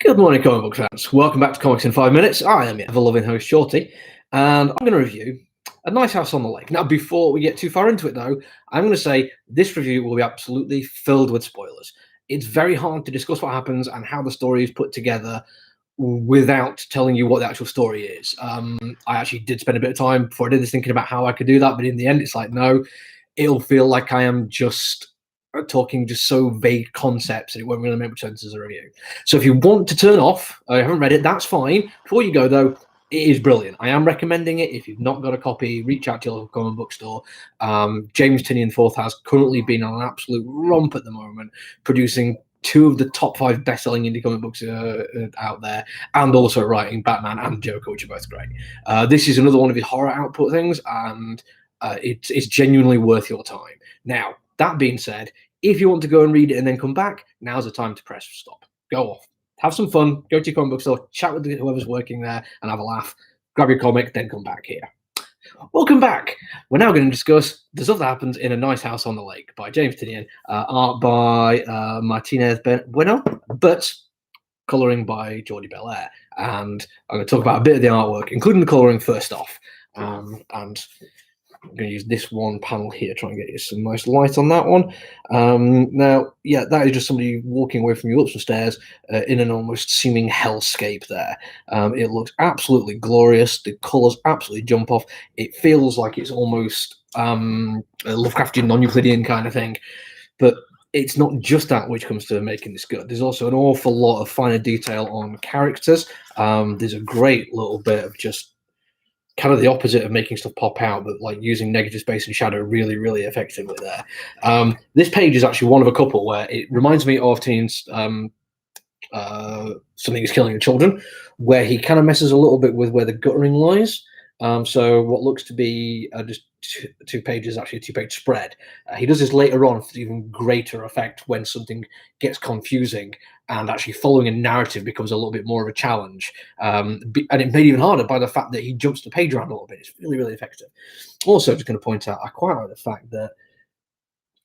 Good morning, comic book fans. Welcome back to Comics in 5 Minutes. I am your ever-loving host, Shorty, and I'm going to review A Nice House on the Lake. Now, before we get too far into it, though, I'm going to say this review will be absolutely filled with spoilers. It's very hard to discuss what happens and how the story is put together without telling you what the actual story is. I actually did spend a bit of time before I did this thinking about how I could do that, but in the end, it's like, no, it'll feel like I am just talking just so vague concepts, and it won't really make much sense as a review. So if you want to turn off, I haven't read it, that's fine. Before you go, though, it is brilliant. I am recommending it. If you've not got a copy, reach out to your local comic book store. James Tynion IV has currently been on an absolute romp at the moment, producing two of the top 5 best-selling indie comic books out there, and also writing Batman and Joker, which are both great. This is another one of his horror output things, and it's genuinely worth your time. Now, that being said, if you want to go and read it and then come back, now's the time to press stop. Go off. Have some fun. Go to your comic book store, chat with whoever's working there, and have a laugh. Grab your comic, then come back here. Welcome back. We're now going to discuss The Stuff That Happens in a Nice House on the Lake by James Tynion, art by Martinez Bueno, but colouring by Jordi Belair. And I'm going to talk about a bit of the artwork, including the colouring first off. And I'm going to use this one panel here, try and get you some nice light on that one. Now, yeah, that is just somebody walking away from you up some stairs in an almost seeming hellscape there. It looks absolutely glorious. The colours absolutely jump off. It feels like it's almost a Lovecraftian, non-Euclidean kind of thing. But it's not just that which comes to making this good. There's also an awful lot of finer detail on characters. There's a great little bit of just kind of the opposite of making stuff pop out, but like using negative space and shadow really, really effectively there. This page is actually one of a couple where it reminds me of Teen's Something is Killing the Children, where he kind of messes a little bit with where the guttering lies. So what looks to be just two pages, actually a 2-page spread. He does this later on for even greater effect when something gets confusing and actually following a narrative becomes a little bit more of a challenge. And it made it even harder by the fact that he jumps the page around a little bit. It's really, really effective. Also, just going to point out, I quite like the fact that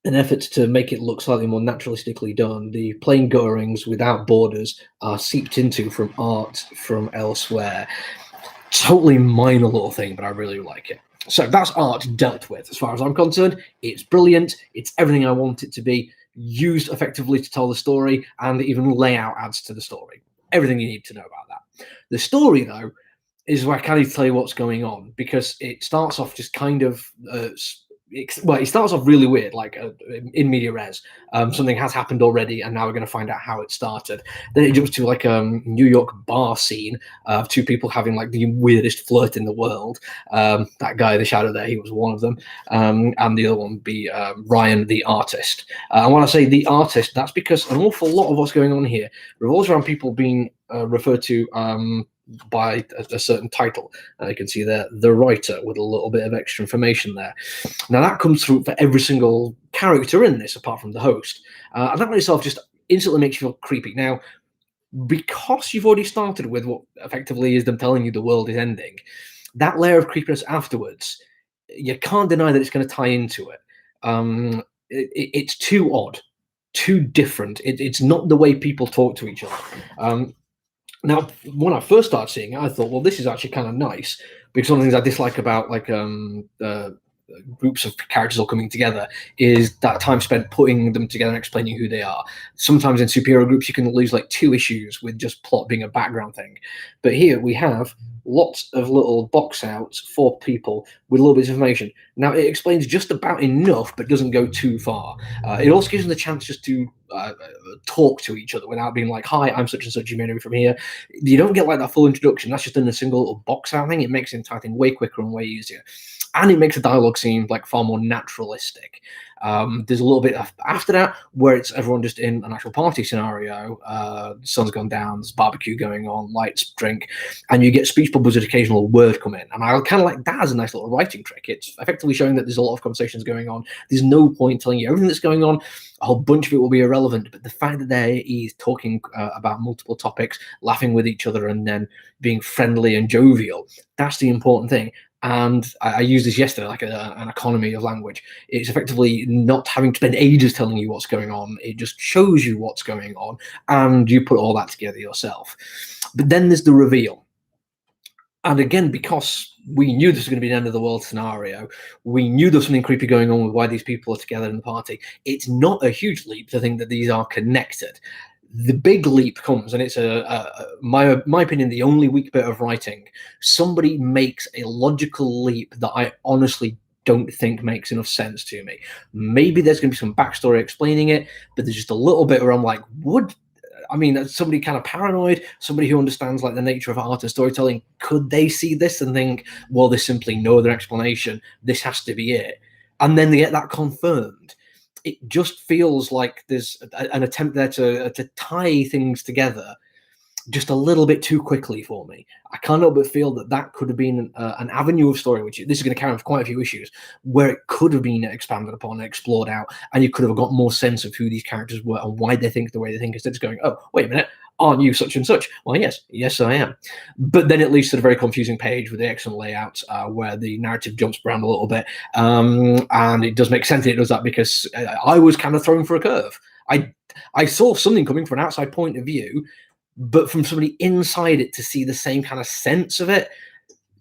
an effort to make it look slightly more naturalistically done, the plain gutterings without borders are seeped into from art from elsewhere. Totally minor little thing, but I really like it. So that's art dealt with. As far as I'm concerned, it's brilliant. It's everything I want it to be, used effectively to tell the story, and even layout adds to the story. Everything you need to know about that. The story, though, is where I can't even tell you what's going on, because it starts off just kind of it starts off really weird, like in media res. Something has happened already, and now we're going to find out how it started. Then it jumps to like a New York bar scene of 2 people having like the weirdest flirt in the world. That guy in the shadow there, he was one of them, and the other one be Ryan, the artist. And when I say the artist, that's because an awful lot of what's going on here revolves around people being referred to by a certain title. You can see there, the writer, with a little bit of extra information there. Now that comes through for every single character in this, apart from the host. And that in itself just instantly makes you feel creepy. Now, because you've already started with what effectively is them telling you the world is ending, that layer of creepiness afterwards, you can't deny that it's going to tie into it. It's too odd, too different. It's not the way people talk to each other. Now, when I first started seeing it, I thought, well, this is actually kind of nice, because one of the things I dislike about like groups of characters all coming together is that time spent putting them together and explaining who they are. Sometimes in superhero groups, you can lose like 2 issues with just plot being a background thing. But here we have lots of little box outs for people with a little bit of information. Now, it explains just about enough, but doesn't go too far. It also gives them the chance just to talk to each other without being like, hi, I'm such and such, you may know me from here. You don't get like that full introduction. That's just in a single little box out thing. It makes the entire thing way quicker and way easier. And it makes the dialogue seem like far more naturalistic. There's a little bit after that where it's everyone just in an actual party scenario. The sun's gone down, there's barbecue going on, lights, drink, and you get speech bubbles with occasional word come in. And I kind of like that as a nice little writing trick. It's effectively showing that there's a lot of conversations going on. There's no point telling you everything that's going on. A whole bunch of it will be irrelevant, but the fact that there is talking about multiple topics, laughing with each other, and then being friendly and jovial, that's the important thing. And I used this yesterday, like an economy of language. It's effectively not having to spend ages telling you what's going on. It just shows you what's going on, and you put all that together yourself. But then there's the reveal. And again, because we knew this was going to be an end of the world scenario, we knew there was something creepy going on with why these people are together in the party. It's not a huge leap to think that these are connected. The big leap comes, and it's my opinion, the only weak bit of writing. Somebody makes a logical leap that I honestly don't think makes enough sense to me. Maybe there's going to be some backstory explaining it, but there's just a little bit where I'm like, would I mean, somebody kind of paranoid, somebody who understands like the nature of art and storytelling, could they see this and think, well, there's simply no other explanation. This has to be it. And then they get that confirmed. It just feels like there's an attempt there to tie things together just a little bit too quickly for me. I can't help but feel that that could have been an avenue of story, which this is going to carry on for quite a few issues, where it could have been expanded upon and explored out, and you could have got more sense of who these characters were and why they think the way they think, instead of going, oh, wait a minute, aren't you such and such? Well, yes, I am. But then it leads to the very confusing page with the excellent layout where the narrative jumps around a little bit. And it does make sense that it does that, because I was kind of thrown for a curve. I saw something coming from an outside point of view, but from somebody inside it to see the same kind of sense of it,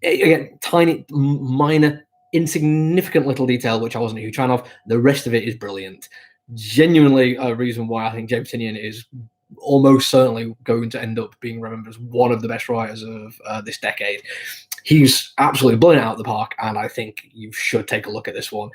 again, tiny, minor, insignificant little detail, which I wasn't a huge fan of. The rest of it is brilliant. Genuinely a reason why I think James Tynion is almost certainly going to end up being remembered as one of the best writers of this decade. He's absolutely blown it out of the park, and I think you should take a look at this one.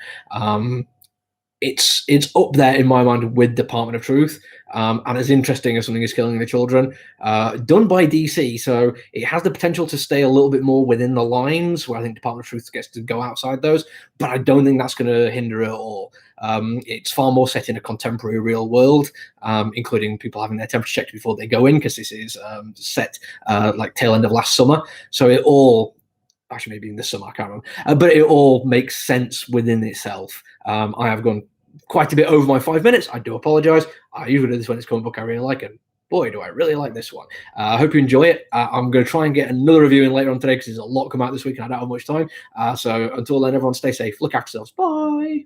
It's up there in my mind with Department of Truth, and as interesting as Something Is Killing the Children, done by DC, so it has the potential to stay a little bit more within the lines, where I think Department of Truth gets to go outside those, but I don't think that's going to hinder it at all. It's far more set in a contemporary real world, including people having their temperature checked before they go in, because this is set like tail end of last summer, so it all, actually maybe in the summer, I can't remember, but it all makes sense within itself. I have gone quite a bit over my 5 minutes. I do apologize. I usually do this when it's comic book I really like, and boy, do I really like this one. I hope you enjoy it. I'm going to try and get another review in later on today, because there's a lot come out this week and I don't have much time. So until then, everyone stay safe, look after yourselves. Bye.